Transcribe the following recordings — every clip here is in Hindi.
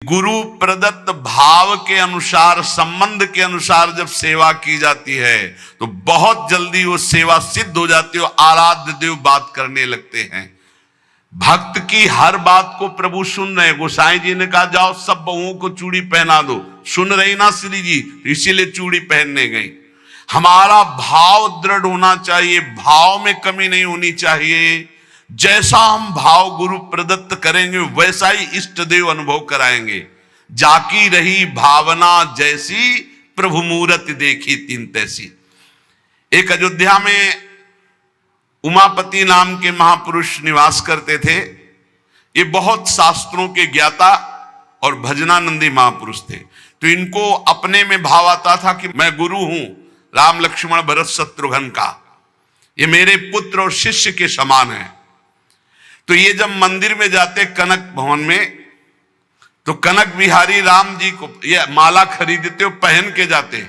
गुरु प्रदत्त भाव के अनुसार, संबंध के अनुसार जब सेवा की जाती है तो बहुत जल्दी वो सेवा सिद्ध हो जाती है। आराध्य देव बात करने लगते हैं। भक्त की हर बात को प्रभु सुन रहे हैं। गोसाई जी ने कहा जाओ सब बहुओं को चूड़ी पहना दो, सुन रही ना श्री जी, इसीलिए चूड़ी पहनने गई। हमारा भाव दृढ़ होना चाहिए, भाव में कमी नहीं होनी चाहिए। जैसा हम भाव गुरु प्रदत्त करेंगे वैसा ही इष्ट देव अनुभव कराएंगे। जाकी रही भावना जैसी, प्रभु मूरत देखी तीन तैसी। एक अयोध्या में उमापति नाम के महापुरुष निवास करते थे। ये बहुत शास्त्रों के ज्ञाता और भजनानंदी महापुरुष थे। तो इनको अपने में भाव आता था कि मैं गुरु हूं राम लक्ष्मण भरत शत्रुघ्न का, ये मेरे पुत्र और शिष्य के समान है। तो ये जब मंदिर में जाते कनक भवन में, तो कनक बिहारी राम जी को ये माला खरीदते हो, पहन के जाते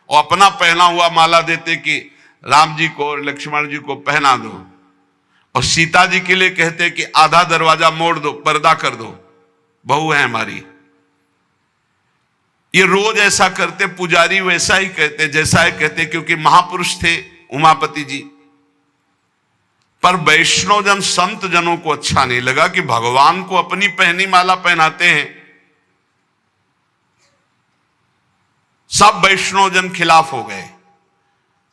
और अपना पहना हुआ माला देते कि राम जी को और लक्ष्मण जी को पहना दो। और सीता जी के लिए कहते कि आधा दरवाजा मोड़ दो, पर्दा कर दो, बहू है हमारी। ये रोज ऐसा करते। पुजारी वैसा ही कहते, जैसा ही कहते, क्योंकि महापुरुष थे उमापति जी। पर वैष्णव जन, संत जनों को अच्छा नहीं लगा कि भगवान को अपनी पहनी माला पहनाते हैं। सब वैष्णव जन खिलाफ हो गए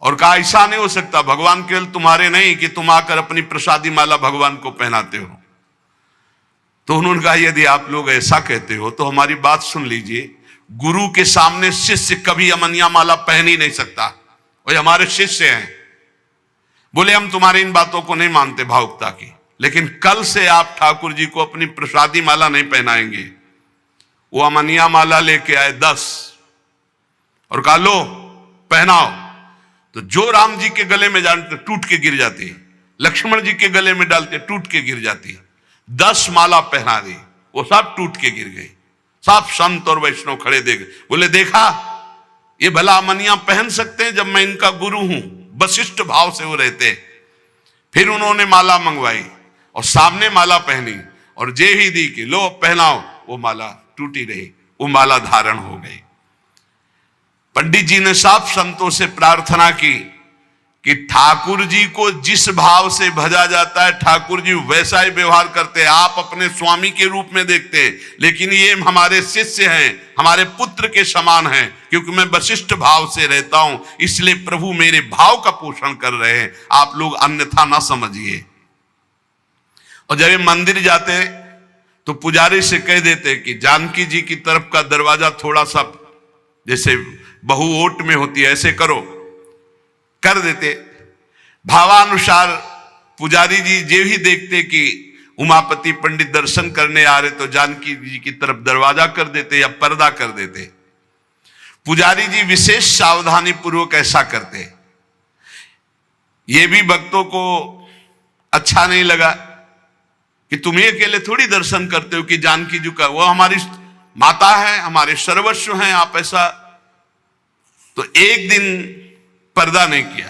और कहा ऐसा नहीं हो सकता, भगवान केवल तुम्हारे नहीं कि तुम आकर अपनी प्रसादी माला भगवान को पहनाते हो। तो उन्होंने कहा यदि आप लोग ऐसा कहते हो तो हमारी बात सुन लीजिए। गुरु के सामने शिष्य कभी अमनिया माला पहन ही नहीं सकता, वो हमारे शिष्य हैं। बोले हम तुम्हारी इन बातों को नहीं मानते भावुकता की, लेकिन कल से आप ठाकुर जी को अपनी प्रसादी माला नहीं पहनाएंगे। वो अमनिया माला लेके आए 10 और कहा लो पहनाओ। तो जो राम जी के गले में डालते टूट के गिर जाती, लक्ष्मण जी के गले में डालते टूट के गिर जाती। 10 माला पहना दी, वो सब टूट के गिर गई। सब संत और वैष्णव खड़े देख, बोले देखा ये भला अमनिया पहन सकते हैं जब मैं इनका गुरु हूं। वशिष्ठ भाव से वो रहते। फिर उन्होंने माला मंगवाई और सामने माला पहनी और जे ही दी कि लो पहनाओ, वो माला टूटी रही, वो माला धारण हो गई। पंडित जी ने सब संतों से प्रार्थना की कि ठाकुर जी को जिस भाव से भजा जाता है ठाकुर जी वैसा ही व्यवहार करते हैं। आप अपने स्वामी के रूप में देखते हैं, लेकिन ये हमारे शिष्य हैं, हमारे पुत्र के समान हैं। क्योंकि मैं वशिष्ठ भाव से रहता हूं, इसलिए प्रभु मेरे भाव का पोषण कर रहे हैं, आप लोग अन्यथा ना समझिए। और जब ये मंदिर जाते तो पुजारी से कह देते कि जानकी जी की तरफ का दरवाजा थोड़ा सा जैसे बहु ओट में होती है ऐसे करो, कर देते। भावानुसार पुजारी जी जे ही देखते कि उमापति पंडित दर्शन करने आ रहे तो जानकी जी की तरफ दरवाजा कर देते या पर्दा कर देते। पुजारी जी विशेष सावधानी पूर्वक ऐसा करते। ये भी भक्तों को अच्छा नहीं लगा कि तुम ही अकेले थोड़ी दर्शन करते हो कि जानकी जी का, वो हमारी माता है, हमारे सर्वस्व हैं, आप ऐसा। तो एक दिन पर्दा नहीं किया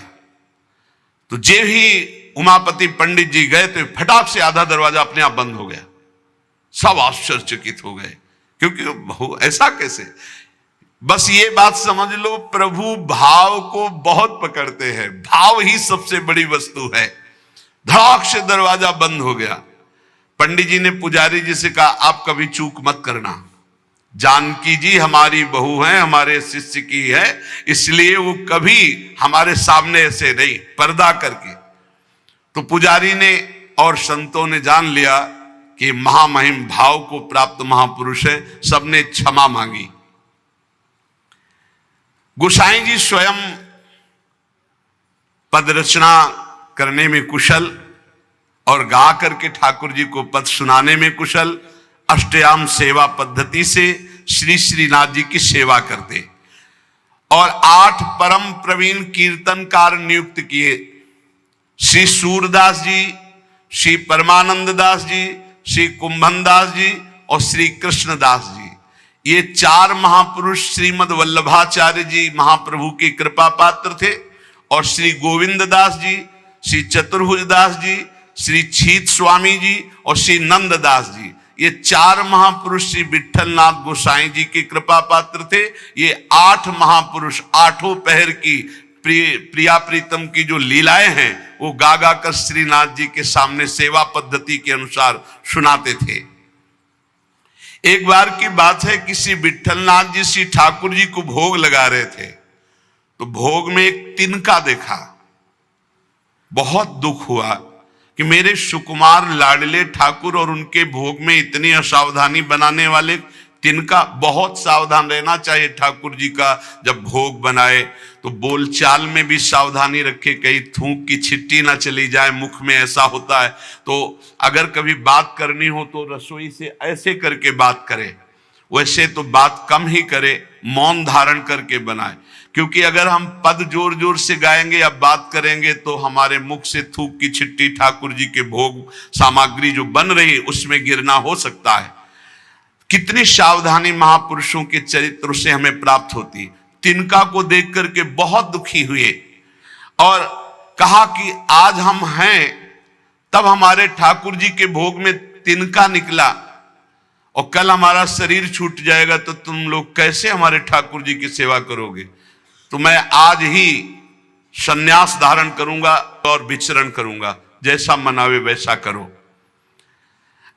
तो जे ही उमापति पंडित जी गए तो फटाक से आधा दरवाजा अपने आप बंद हो गया। सब आश्चर्यचकित हो गए, क्योंकि ऐसा कैसे। बस ये बात समझ लो, प्रभु भाव को बहुत पकड़ते हैं। भाव ही सबसे बड़ी वस्तु है। धड़ाक से दरवाजा बंद हो गया। पंडित जी ने पुजारी जी से कहा आप कभी चूक मत करना, जानकी जी हमारी बहू है, हमारे शिष्य की है, इसलिए वो कभी हमारे सामने ऐसे नहीं, पर्दा करके। तो पुजारी ने और संतों ने जान लिया कि महामहिम भाव को प्राप्त महापुरुष है। सबने क्षमा मांगी। गोसाई जी स्वयं पद रचना करने में कुशल और गा करके ठाकुर जी को पद सुनाने में कुशल। अष्टयाम सेवा पद्धति से श्री श्रीनाथ जी की सेवा करते और 8 परम प्रवीण कीर्तनकार नियुक्त किए। श्री सूरदास जी, श्री परमानंद दास जी, श्री कुंभन दास जी और श्री कृष्णदास जी, ये 4 महापुरुष श्रीमद वल्लभाचार्य जी महाप्रभु की कृपा पात्र थे। और श्री गोविंद दास जी, श्री चतुर्भुज दास जी, श्री छीत स्वामी जी और श्री नंद दास जी, ये 4 महापुरुष श्री विट्ठलनाथ गोसाई जी के कृपा पात्र थे। ये 8 महापुरुष 8 पहर की प्रिया प्रीतम की जो लीलाएं हैं वो गा गा कर श्रीनाथ जी के सामने सेवा पद्धति के अनुसार सुनाते थे। एक बार की बात है, किसी विट्ठलनाथ जी श्री ठाकुर जी को भोग लगा रहे थे, तो भोग में एक तिनका देखा। बहुत दुख हुआ कि मेरे सुकुमार लाडले ठाकुर और उनके भोग में इतनी असावधानी बनाने वाले तिनका। बहुत सावधान रहना चाहिए ठाकुर जी का जब भोग बनाए तो बोलचाल में भी सावधानी रखे, कहीं थूक की छिट्टी ना चली जाए मुख में, ऐसा होता है। तो अगर कभी बात करनी हो तो रसोई से ऐसे करके बात करे, वैसे तो बात कम ही करे, मौन धारण करके बनाए। क्योंकि अगर हम पद जोर जोर से गाएंगे या बात करेंगे तो हमारे मुख से थूक की छिट्टी ठाकुर जी के भोग सामग्री जो बन रही है उसमें गिरना हो सकता है। कितनी सावधानी महापुरुषों के चरित्र से हमें प्राप्त होती। तिनका को देख करके बहुत दुखी हुए और कहा कि आज हम हैं, तब हमारे ठाकुर जी के भोग में तिनका निकला और कल हमारा शरीर छूट जाएगा तो तुम लोग कैसे हमारे ठाकुर जी की सेवा करोगे। तो मैं आज ही संन्यास धारण करूंगा और विचरण करूंगा, जैसा मनावे वैसा करो।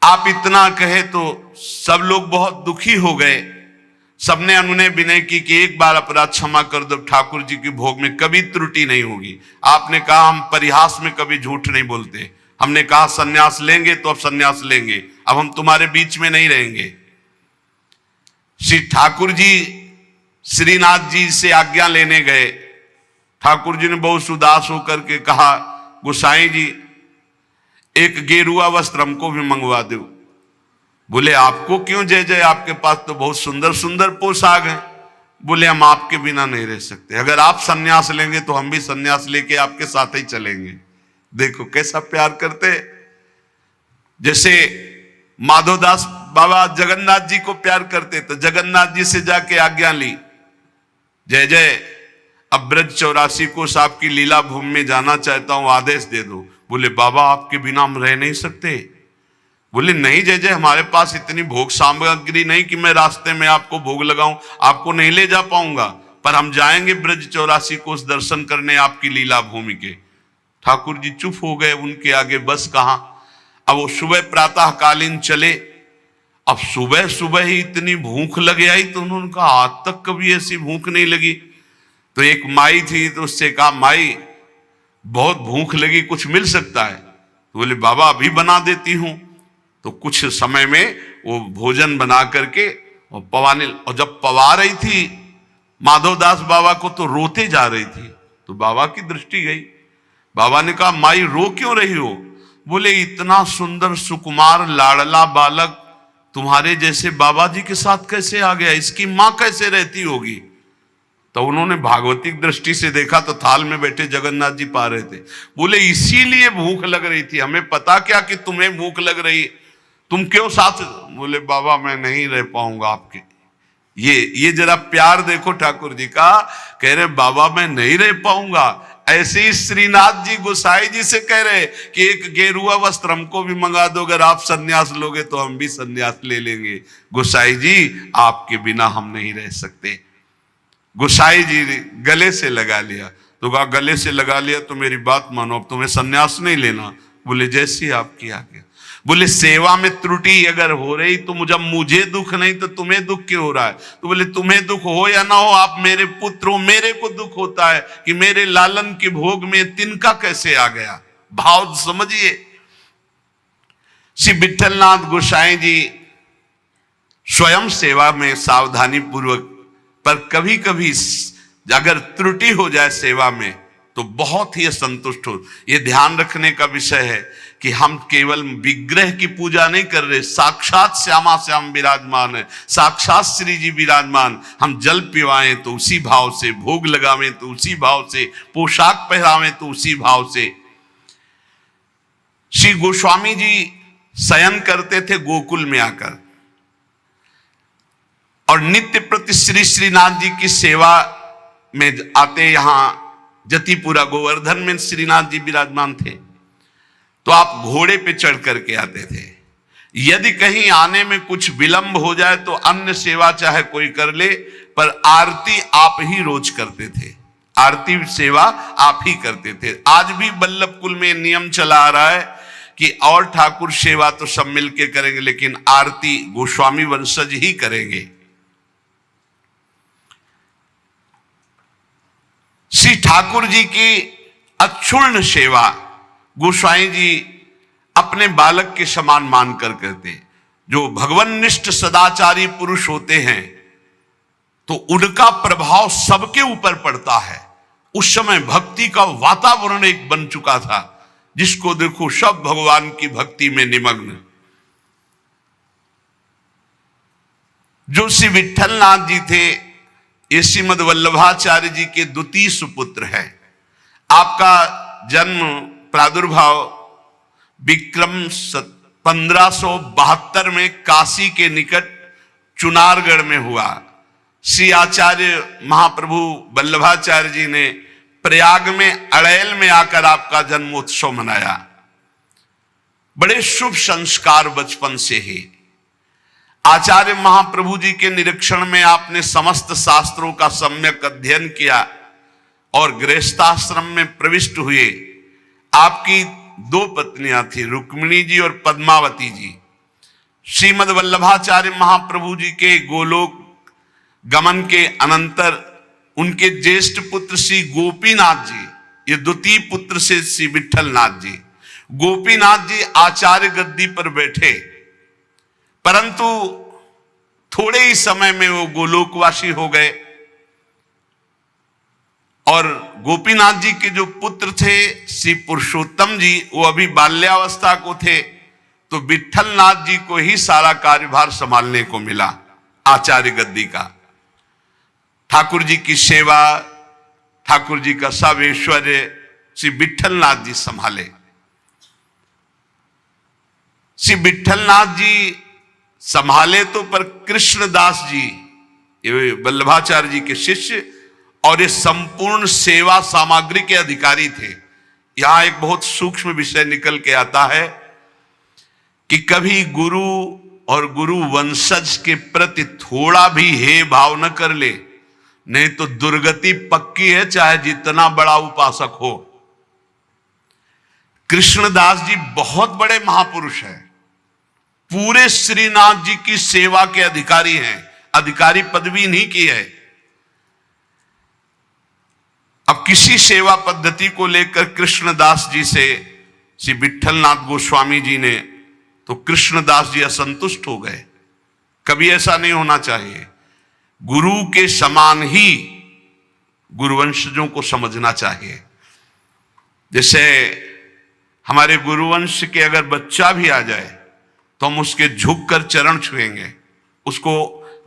आप इतना कहे तो सब लोग बहुत दुखी हो गए। सबने अनुनय विनय की कि एक बार अपराध क्षमा कर दो, ठाकुर जी के भोग में कभी त्रुटि नहीं होगी। आपने कहा हम परिहास में कभी झूठ नहीं बोलते। हमने कहा सन्यास लेंगे तो अब सन्यास लेंगे, अब हम तुम्हारे बीच में नहीं रहेंगे। श्री ठाकुर जी श्रीनाथ जी से आज्ञा लेने गए। ठाकुर जी ने बहुत उदास होकर के कहा, गोसाई जी एक गेरुआ वस्त्र हमको भी मंगवा दो। बोले आपको क्यों जय जय, आपके पास तो बहुत सुंदर सुंदर पोशाक है। बोले हम आपके बिना नहीं रह सकते, अगर आप सन्यास लेंगे तो हम भी सन्यास लेके आपके साथ ही चलेंगे। देखो कैसा प्यार करते। जैसे माधोदास बाबा जगन्नाथ जी को प्यार करते तो जगन्नाथ जी से जाके आज्ञा ली, जय जय अब ब्रज 84 कोस आपकी लीला भूमि में जाना चाहता हूं, आदेश दे दो। बोले बाबा आपके बिना हम रह नहीं सकते। बोले नहीं जय जय, हमारे पास इतनी भोग सामग्री नहीं कि मैं रास्ते में आपको भोग लगाऊं, आपको नहीं ले जा पाऊंगा, पर हम जाएंगे ब्रज 84 कोस दर्शन करने आपकी लीला भूमि के। ठाकुर जी चुप हो गए, उनके आगे बस कहां। अब वो सुबह प्रातः कालीन चले। अब सुबह सुबह ही इतनी भूख लग आई तो उन्होंने कहा आज तक कभी ऐसी भूख नहीं लगी। तो एक माई थी तो उससे कहा माई बहुत भूख लगी, कुछ मिल सकता है। तो बोले बाबा अभी बना देती हूं। तो कुछ समय में वो भोजन बना करके और पवाने, और जब पवा रही थी माधवदास बाबा को तो रोते जा रही थी। तो बाबा की दृष्टि गई। बाबा ने कहा माई रो क्यों रही हो। बोले इतना सुंदर सुकुमार लाडला बालक तुम्हारे जैसे बाबा जी के साथ कैसे आ गया, इसकी मां कैसे रहती होगी। तो उन्होंने भागवतिक दृष्टि से देखा तो थाल में बैठे जगन्नाथ जी पा रहे थे। बोले इसीलिए भूख लग रही थी, हमें पता क्या कि तुम्हें भूख लग रही, तुम क्यों साथ। बोले बाबा मैं नहीं रह पाऊंगा आपके। ये जरा प्यार देखो ठाकुर जी का, कह रहे बाबा मैं नहीं रह पाऊंगा। ऐसे ही श्रीनाथ जी गोसाई जी से कह रहे कि एक गेरुआ वस्त्र हमको भी मंगा दो, अगर आप सन्यास लोगे तो हम भी सन्यास ले लेंगे। गोसाई जी आपके बिना हम नहीं रह सकते। गोसाई जी ने गले से लगा लिया। तो कहा गले से लगा लिया तो मेरी बात मानो, अब तुम्हें सन्यास नहीं लेना। बोले जैसी आपकी आज्ञा। बोले सेवा में त्रुटि अगर हो रही तो मुझे दुख नहीं तो तुम्हें दुख क्यों हो रहा है। तो बोले तुम्हें दुख हो या ना हो, आप मेरे पुत्र हो, मेरे को दुख होता है कि मेरे लालन के भोग में तिनका कैसे आ गया। भाव समझिए। श्री विट्ठलनाथ गोसाई जी स्वयं सेवा में सावधानी पूर्वक, पर कभी कभी अगर त्रुटि हो जाए सेवा में तो बहुत ही असंतुष्ट हो। यह ध्यान रखने का विषय है कि हम केवल विग्रह की पूजा नहीं कर रहे, साक्षात श्यामा श्याम विराजमान है, साक्षात श्री जी विराजमान। हम जल पिवाएं तो उसी भाव से, भोग लगावें तो उसी भाव से, पोशाक पहरावें तो उसी भाव से। श्री गोस्वामी जी शयन करते थे गोकुल में आकर और नित्य प्रति श्री श्रीनाथ जी की सेवा में आते। यहां जतिपुरा गोवर्धन में श्रीनाथ जी विराजमान थे तो आप घोड़े पे चढ़ करके आते थे। यदि कहीं आने में कुछ विलंब हो जाए तो अन्य सेवा चाहे कोई कर ले, पर आरती आप ही रोज करते थे, आरती सेवा आप ही करते थे। आज भी बल्लभ कुल में नियम चला आ रहा है कि और ठाकुर सेवा तो सब मिलके करेंगे, लेकिन आरती गोस्वामी वंशज ही करेंगे। श्री ठाकुर जी की अक्षुण्ण सेवा गोस्वामी जी अपने बालक के समान मानकर करते। जो भगवन्निष्ठ सदाचारी पुरुष होते हैं तो उनका प्रभाव सबके ऊपर पड़ता है। उस समय भक्ति का वातावरण एक बन चुका था, जिसको देखो सब भगवान की भक्ति में निमग्न। जो श्री विट्ठलनाथ जी थे, ये श्रीमद वल्लभाचार्य जी के द्वितीय सुपुत्र है। आपका जन्म प्रादुर्भाव विक्रम 1572 में काशी के निकट चुनारगढ़ में हुआ। श्री आचार्य महाप्रभु वल्लभाचार्य जी ने प्रयाग में अड़ैल में आकर आपका जन्मोत्सव मनाया। बड़े शुभ संस्कार बचपन से ही। आचार्य महाप्रभु जी के निरीक्षण में आपने समस्त शास्त्रों का सम्यक अध्ययन किया और गृहस्थाश्रम में प्रविष्ट हुए। आपकी दो पत्नियां थी, रुक्मिणी जी और पद्मावती जी। श्रीमद वल्लभाचार्य महाप्रभु जी के गोलोक गमन के अनंतर उनके ज्येष्ठ पुत्र श्री गोपीनाथ जी, ये द्वितीय पुत्र से श्री विट्ठलनाथ जी, गोपीनाथ जी आचार्य गद्दी पर बैठे, परंतु थोड़े ही समय में वो गोलोकवासी हो गए। और गोपीनाथ जी के जो पुत्र थे श्री पुरुषोत्तम जी, वो अभी बाल्यावस्था को थे, तो विट्ठलनाथ जी को ही सारा कार्यभार संभालने को मिला आचार्य गद्दी का। ठाकुर जी की सेवा, ठाकुर जी का सब ऐश्वर्य श्री विट्ठलनाथ जी संभाले। श्री विट्ठलनाथ जी संभाले तो, पर कृष्णदास जी ये वल्लभाचार्य जी के शिष्य और ये संपूर्ण सेवा सामग्री के अधिकारी थे। यहां एक बहुत सूक्ष्म विषय निकल के आता है कि कभी गुरु और गुरु वंशज के प्रति थोड़ा भी हे भाव न कर ले, नहीं तो दुर्गति पक्की है, चाहे जितना बड़ा उपासक हो। कृष्णदास जी बहुत बड़े महापुरुष हैं, पूरे श्रीनाथ जी की सेवा के अधिकारी हैं, अधिकारी पदवी नहीं की है। अब किसी सेवा पद्धति को लेकर कृष्णदास जी से श्री विट्ठलनाथ गोस्वामी जी ने, तो कृष्णदास जी असंतुष्ट हो गए। कभी ऐसा नहीं होना चाहिए। गुरु के समान ही गुरुवंशजों को समझना चाहिए। जैसे हमारे गुरुवंश के अगर बच्चा भी आ जाए तो हम उसके झुककर चरण छुएंगे, उसको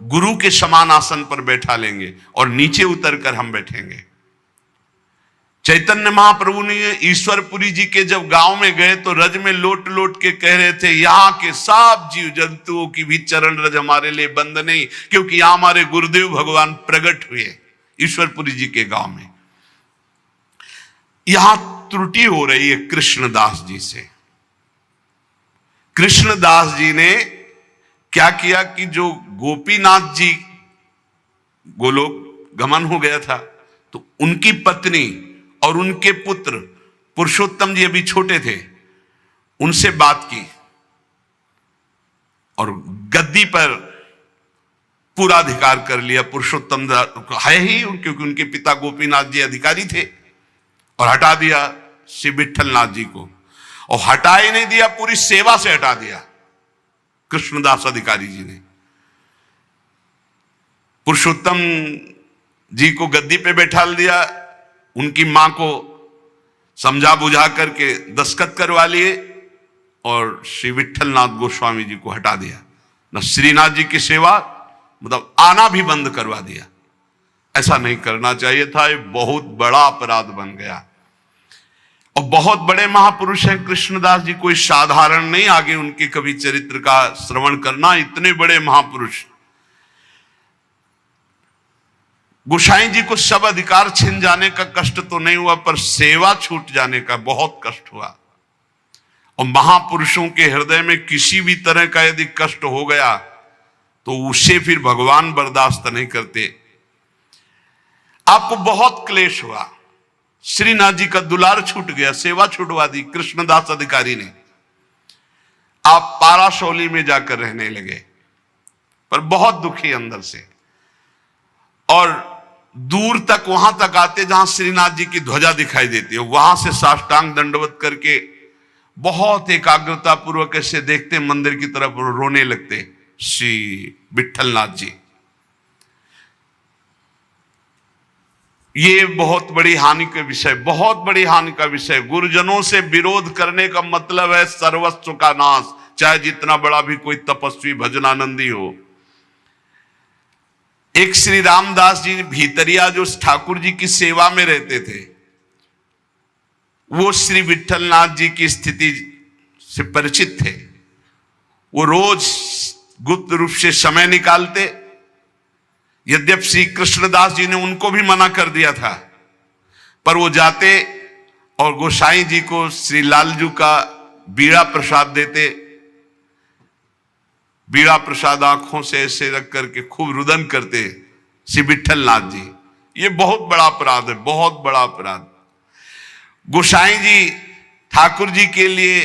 गुरु के समान आसन पर बैठा लेंगे और नीचे उतरकर हम बैठेंगे। चैतन्य महाप्रभु ने ईश्वरपुरी जी के जब गांव में गए तो रज में लोट लोट के कह रहे थे, यहाँ के सब जीव जंतुओं की भी चरण रज हमारे लिए बंद नहीं, क्योंकि यहां हमारे गुरुदेव भगवान प्रकट हुए ईश्वरपुरी जी के गांव में। यहां त्रुटि हो रही है कृष्णदास जी से। कृष्णदास जी ने क्या किया कि जो गोपीनाथ जी गोलोक गमन हो गया था, तो उनकी पत्नी और उनके पुत्र पुरुषोत्तम जी अभी छोटे थे, उनसे बात की और गद्दी पर पूरा अधिकार कर लिया। पुरुषोत्तम है ही, क्योंकि उनके पिता गोपीनाथ जी अधिकारी थे, और हटा दिया श्री विट्ठलनाथ जी को। और हटा ही नहीं दिया, पूरी सेवा से हटा दिया कृष्णदास अधिकारी जी ने। पुरुषोत्तम जी को गद्दी पे बैठा दिया, उनकी मां को समझा बुझा करके दस्तखत करवा लिए और श्री विट्ठलनाथ गोस्वामी जी को हटा दिया। न श्रीनाथ जी की सेवा मतलब आना भी बंद करवा दिया। ऐसा नहीं करना चाहिए था, ये बहुत बड़ा अपराध बन गया। और बहुत बड़े महापुरुष हैं कृष्णदास जी, कोई साधारण नहीं। आगे उनके कभी चरित्र का श्रवण करना, इतने बड़े महापुरुष। गोसाई जी को सब अधिकार छिन जाने का कष्ट तो नहीं हुआ, पर सेवा छूट जाने का बहुत कष्ट हुआ। और महापुरुषों के हृदय में किसी भी तरह का यदि कष्ट हो गया तो उसे फिर भगवान बर्दाश्त नहीं करते। आपको बहुत क्लेश हुआ, श्रीनाथ जी का दुलार छूट गया, सेवा छुटवा दी कृष्णदास अधिकारी ने, आप पाराशौली में जाकर रहने लगे, पर बहुत दुखी अंदर से। और दूर तक वहां तक आते जहां श्रीनाथ जी की ध्वजा दिखाई देती है, वहां से साष्टांग दंडवत करके बहुत एकाग्रता पूर्वक ऐसे देखते मंदिर की तरफ, रोने लगते श्री विठलनाथ जी। ये बहुत बड़ी हानि का विषय, बहुत बड़ी हानि का विषय। गुरुजनों से विरोध करने का मतलब है सर्वस्व का नाश, चाहे जितना बड़ा भी कोई तपस्वी भजनानंदी हो। एक श्री रामदास जी भीतरिया जो ठाकुर जी की सेवा में रहते थे, वो श्री विठलनाथ जी की स्थिति से परिचित थे। वो रोज गुप्त रूप से समय निकालते, यद्यप श्री कृष्णदास जी ने उनको भी मना कर दिया था, पर वो जाते और गोसाई जी को श्री लालजू का बीड़ा प्रसाद देते। बीड़ा प्रसाद आंखों से ऐसे रख करके खूब रुदन करते श्री विठलनाथ जी। ये बहुत बड़ा अपराध है, बहुत बड़ा अपराध। गोसाई जी ठाकुर जी के लिए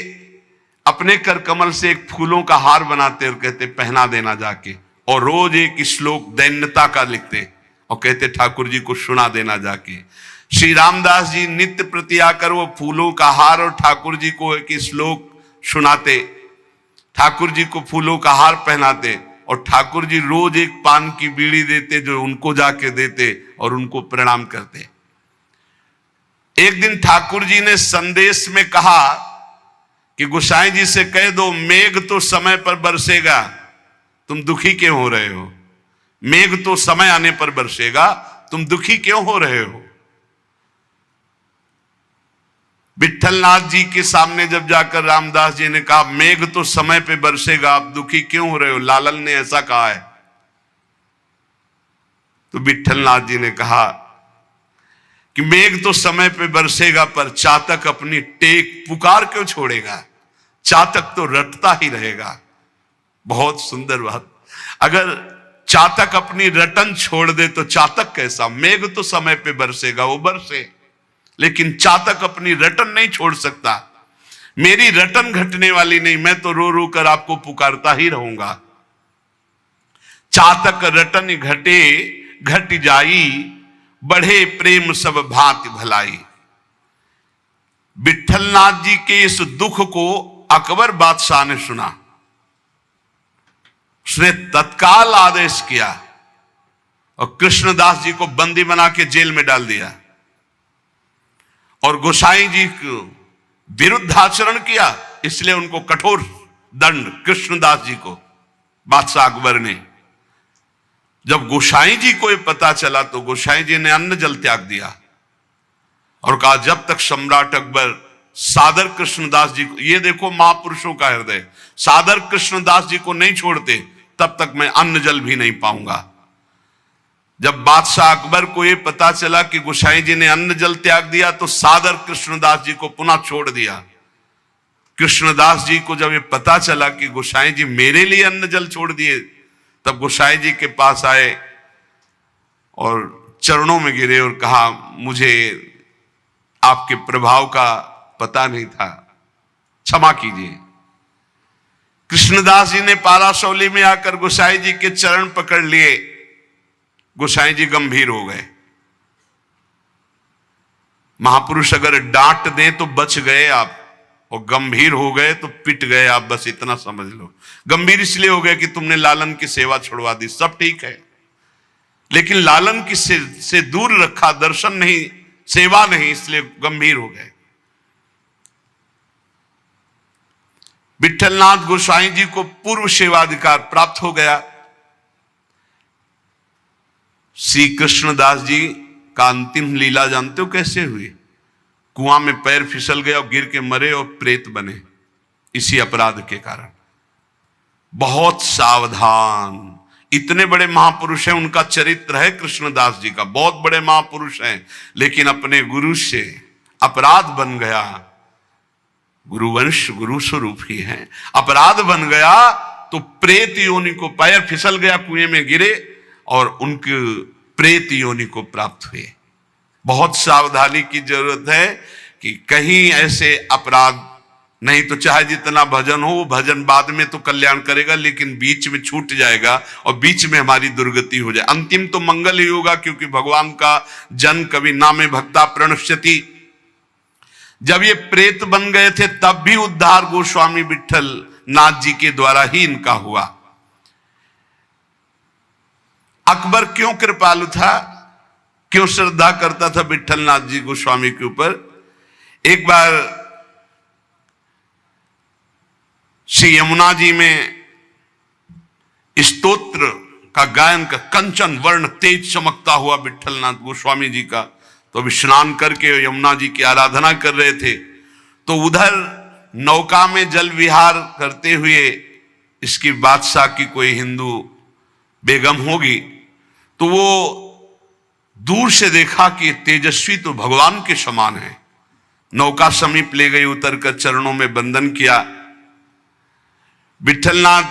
अपने कर कमल से एक फूलों का हार बनाते और कहते पहना देना जाके, और रोज एक श्लोक दैन्यता का लिखते और कहते ठाकुर जी को सुना देना जाके। श्री रामदास जी नित्य प्रति आकर वो फूलों का हार और ठाकुर जी को एक श्लोक सुनाते, ठाकुर जी को फूलों का हार पहनाते, और ठाकुर जी रोज एक पान की बीड़ी देते जो उनको जाके देते और उनको प्रणाम करते। एक दिन ठाकुर जी ने संदेश में कहा कि गोसाई जी से कह दो मेघ तो समय पर बरसेगा, तुम दुखी क्यों हो रहे हो? मेघ तो समय आने पर बरसेगा, तुम दुखी क्यों हो रहे हो? विठलनाथ जी के सामने जब जाकर रामदास जी ने कहा मेघ तो समय पे बरसेगा, आप दुखी क्यों हो रहे हो? लालन ने ऐसा कहा है। तो विठलनाथ जी ने कहा कि मेघ तो समय पे बरसेगा, पर चातक अपनी टेक पुकार क्यों छोड़ेगा? चातक तो रटता ही रहेगा। बहुत सुंदर बात। अगर चातक अपनी रटन छोड़ दे तो चातक कैसा? मेघ तो समय पे बरसेगा, वो बरसे, लेकिन चातक अपनी रटन नहीं छोड़ सकता। मेरी रटन घटने वाली नहीं, मैं तो रो रो कर आपको पुकारता ही रहूंगा। चातक रटन घटे घट जाई, बढ़े प्रेम सब भांति भलाई। विठलनाथ जी के इस दुख को अकबर बादशाह ने सुना, उसने तत्काल आदेश किया और कृष्णदास जी को बंदी बना के जेल में डाल दिया और गोसाई जी को विरुद्ध आचरण किया, इसलिए उनको कठोर दंड कृष्णदास जी को बादशाह अकबर ने। जब गोसाई जी को यह पता चला तो गोसाई जी ने अन्न जल त्याग दिया और कहा जब तक सम्राट अकबर सादर कृष्णदास जी को, ये देखो महापुरुषों का हृदय, सादर कृष्णदास जी को नहीं छोड़ते तब तक मैं अन्न जल भी नहीं पाऊंगा। जब बादशाह अकबर को यह पता चला कि गोसाई जी ने अन्न जल त्याग दिया तो सादर कृष्णदास जी को पुनः छोड़ दिया। कृष्णदास जी को जब ये पता चला कि गोसाई जी मेरे लिए अन्न जल छोड़ दिए, तब गोसाई जी के पास आए और चरणों में गिरे और कहा मुझे आपके प्रभाव का पता नहीं था, क्षमा कीजिए। कृष्णदास जी ने पाराशौली में आकर गोसाई जी के चरण पकड़ लिए। गोसाई जी गंभीर हो गए। महापुरुष अगर डांट दें तो बच गए आप, और गंभीर हो गए तो पिट गए आप, बस इतना समझ लो। गंभीर इसलिए हो गए कि तुमने लालन की सेवा छुड़वा दी, सब ठीक है, लेकिन लालन की से दूर रखा, दर्शन नहीं, सेवा नहीं, इसलिए गंभीर हो गए। विठलनाथ गोसाई जी को पूर्व सेवाधिकार प्राप्त हो गया। श्री कृष्णदास जी का अंतिम लीला जानते हो कैसे हुई? कुआं में पैर फिसल गया और गिर के मरे और प्रेत बने, इसी अपराध के कारण। बहुत सावधान, इतने बड़े महापुरुष हैं, उनका चरित्र है कृष्णदास जी का, बहुत बड़े महापुरुष हैं, लेकिन अपने गुरु से अपराध बन गया। गुरुवंश गुरु स्वरूप ही है। अपराध बन गया तो प्रेत योनि को, पैर फिसल गया, कुएं में गिरे और उनके प्रेत योनि को प्राप्त हुए। बहुत सावधानी की जरूरत है कि कहीं ऐसे अपराध नहीं तो चाहे जितना भजन हो, वो भजन बाद में तो कल्याण करेगा, लेकिन बीच में छूट जाएगा और बीच में हमारी दुर्गति हो जाए। अंतिम तो मंगल ही होगा, क्योंकि भगवान का जन कवि नामे भक्ता प्रणश्यति। जब ये प्रेत बन गए थे तब भी उद्धार गोस्वामी विट्ठल नाथ जी के द्वारा ही इनका हुआ। अकबर क्यों कृपालु था, क्यों श्रद्धा करता था विट्ठल नाथ जी गोस्वामी के ऊपर? एक बार श्री यमुना जी में स्तोत्र का गायन का, कंचन वर्ण तेज चमकता हुआ विट्ठल नाथ गोस्वामी जी का, तो अभी स्नान करके यमुना जी की आराधना कर रहे थे, तो उधर नौका में जल विहार करते हुए इसकी बादशाह की कोई हिंदू बेगम होगी, तो वो दूर से देखा कि तेजस्वी तो भगवान के समान है। नौका समीप ले गई, उतरकर चरणों में वंदन किया। विट्ठलनाथ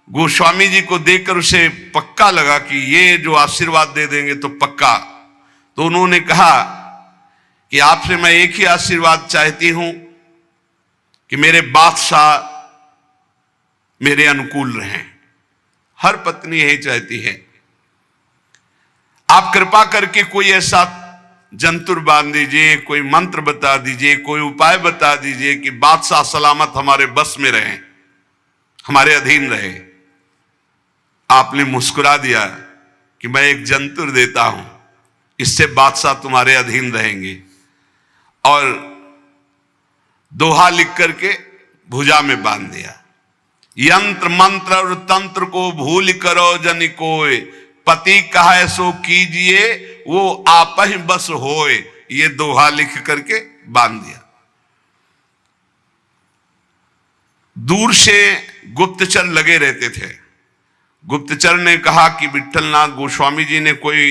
गोस्वामी जी को देखकर उसे पक्का लगा कि ये जो आशीर्वाद दे देंगे तो पक्का। तो उन्होंने कहा कि आपसे मैं एक ही आशीर्वाद चाहती हूं कि मेरे बादशाह मेरे अनुकूल रहें। हर पत्नी यही चाहती है। आप कृपा करके कोई ऐसा जंतुर बांध दीजिए, कोई मंत्र बता दीजिए, कोई उपाय बता दीजिए कि बादशाह सलामत हमारे बस में रहे, हमारे अधीन रहे। आपने मुस्कुरा दिया कि मैं एक जंतुर देता हूं, इससे बादशाह तुम्हारे अधीन रहेंगे, और दोहा लिख करके भुजा में बांध दिया। यंत्र मंत्र और तंत्र को भूल करो जन कोय, पति कहा सो कीजिए वो आप ही बस होए। ये दोहा लिख करके बांध दिया। दूर से गुप्तचर लगे रहते थे। गुप्तचर ने कहा कि विट्ठलनाथ गोस्वामी जी ने कोई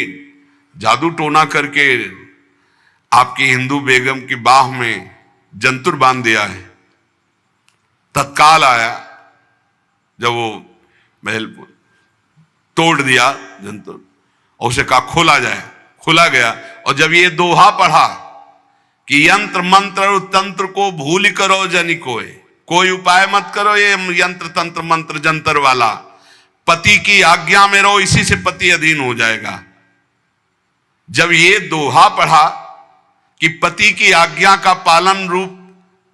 जादू टोना करके आपकी हिंदू बेगम की बाह में जंतुर बांध दिया है। तत्काल आया, जब वो महल तोड़ दिया जंतुर और उसे कहा खोला जाए, खोला गया। और जब ये दोहा पढ़ा कि यंत्र मंत्र और तंत्र को भूल करो जनि कोई उपाय मत करो, ये यंत्र तंत्र मंत्र जंतर वाला, पति की आज्ञा में रहो, इसी से पति अधीन हो जाएगा। जब ये दोहा पढ़ा कि पति की आज्ञा का पालन रूप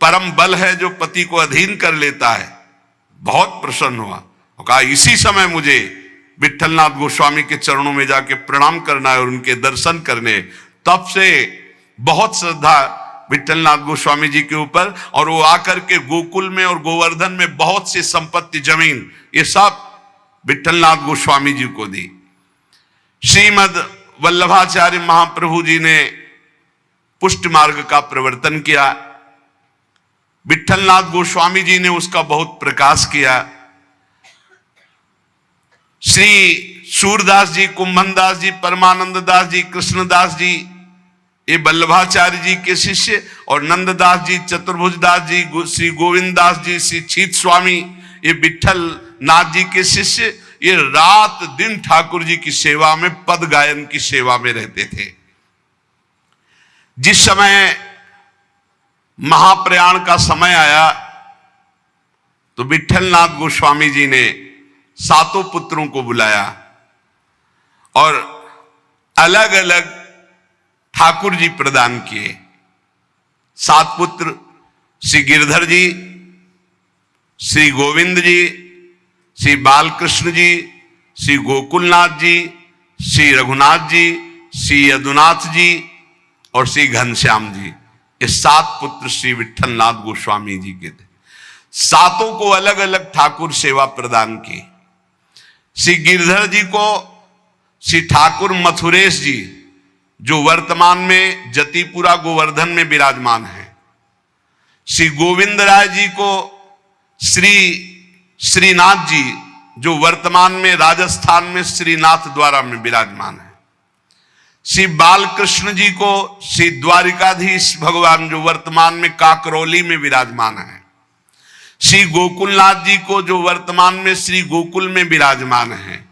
परम बल है जो पति को अधीन कर लेता है, बहुत प्रसन्न हुआ और कहा इसी समय मुझे विट्ठलनाथ गोस्वामी के चरणों में जाके प्रणाम करना है और उनके दर्शन करने। तब से बहुत श्रद्धा विट्ठलनाथ गोस्वामी जी के ऊपर, और वो आकर के गोकुल में और गोवर्धन में बहुत सी संपत्ति जमीन ये सब विट्ठलनाथ गोस्वामी जी को दी। श्रीमद वल्लभाचार्य महाप्रभु जी ने पुष्ट मार्ग का प्रवर्तन किया। विट्ठलनाथ गोस्वामी जी ने उसका बहुत प्रकाश किया। श्री सूरदास जी, कुंभनदास जी, परमानंद दास जी, कृष्णदास जी, ये वल्लभाचार्य जी के शिष्य, और नंददास जी, चतुर्भुज दास जी, श्री गोविंद दास जी, श्री चीत स्वामी, ये विट्ठल नाथ जी के शिष्य, ये रात दिन ठाकुर जी की सेवा में, पद गायन की सेवा में रहते थे। जिस समय महाप्रयाण का समय आया तो विट्ठलनाथ गोस्वामी जी ने सातों पुत्रों को बुलाया और अलग अलग ठाकुर जी प्रदान किए। 7 पुत्र श्री गिरधर जी, श्री गोविंद जी, श्री बालकृष्ण जी, श्री गोकुलनाथ जी, श्री रघुनाथ जी, श्री यदुनाथ जी और श्री घनश्याम जी। ये 7 पुत्र श्री विट्ठलनाथ गोस्वामी जी के थे। सातों को अलग अलग ठाकुर सेवा प्रदान की। श्री गिरधर जी को श्री ठाकुर मथुरेश जी, जो वर्तमान में जतिपुरा गोवर्धन में विराजमान है। श्री गोविंद राय जी को श्री श्रीनाथ जी, जो वर्तमान में राजस्थान में श्रीनाथ द्वारा में विराजमान है। श्री बालकृष्ण जी को श्री द्वारिकाधीश भगवान जो वर्तमान में काकरौली में विराजमान है, श्री गोकुलनाथ जी को जो वर्तमान में श्री गोकुल में विराजमान है,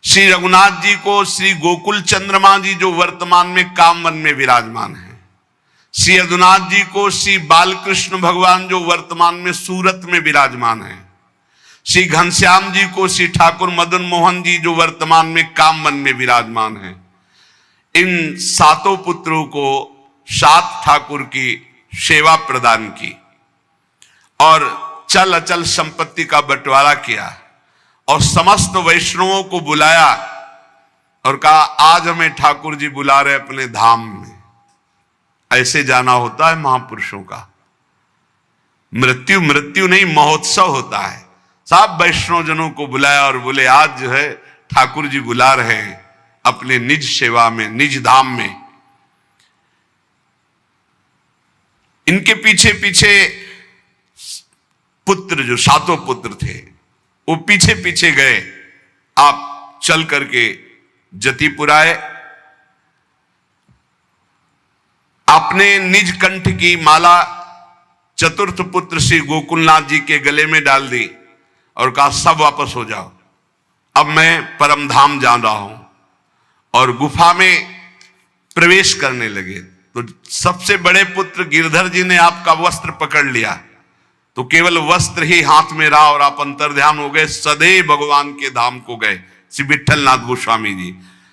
श्री रघुनाथ जी को श्री गोकुल चंद्रमा जी जो वर्तमान में कामवन में विराजमान है, श्री यदुनाथ जी को श्री बालकृष्ण भगवान जो वर्तमान में सूरत में विराजमान है, श्री घनश्याम जी को श्री ठाकुर मदन मोहन जी जो वर्तमान में कामवन में विराजमान है। इन सातों पुत्रों को सात ठाकुर की सेवा प्रदान की और चल अचल संपत्ति का बंटवारा किया और समस्त वैष्णवों को बुलाया और कहा आज हमें ठाकुर जी बुला रहे अपने धाम में। ऐसे जाना होता है महापुरुषों का। मृत्यु मृत्यु नहीं, महोत्सव होता है। सब वैष्णव जनों को बुलाया और बोले आज जो है ठाकुर जी बुला रहे हैं अपने निज सेवा में, निज धाम में। इनके पीछे पीछे पुत्र जो सातों पुत्र थे वो पीछे पीछे गए। आप चल करके जतिपुर आए, आपने निज कंठ की माला चतुर्थ पुत्र श्री गोकुलनाथ जी के गले में डाल दी और कहा सब वापस हो जाओ, अब मैं परम धाम जा रहा हूं। और गुफा में प्रवेश करने लगे तो सबसे बड़े पुत्र गिरधर जी ने आपका वस्त्र पकड़ लिया, तो केवल वस्त्र ही हाथ में रहा और आप अंतर्ध्यान हो गए, सदैव भगवान के धाम को गए। श्री विठल नाथ गोस्वामी जी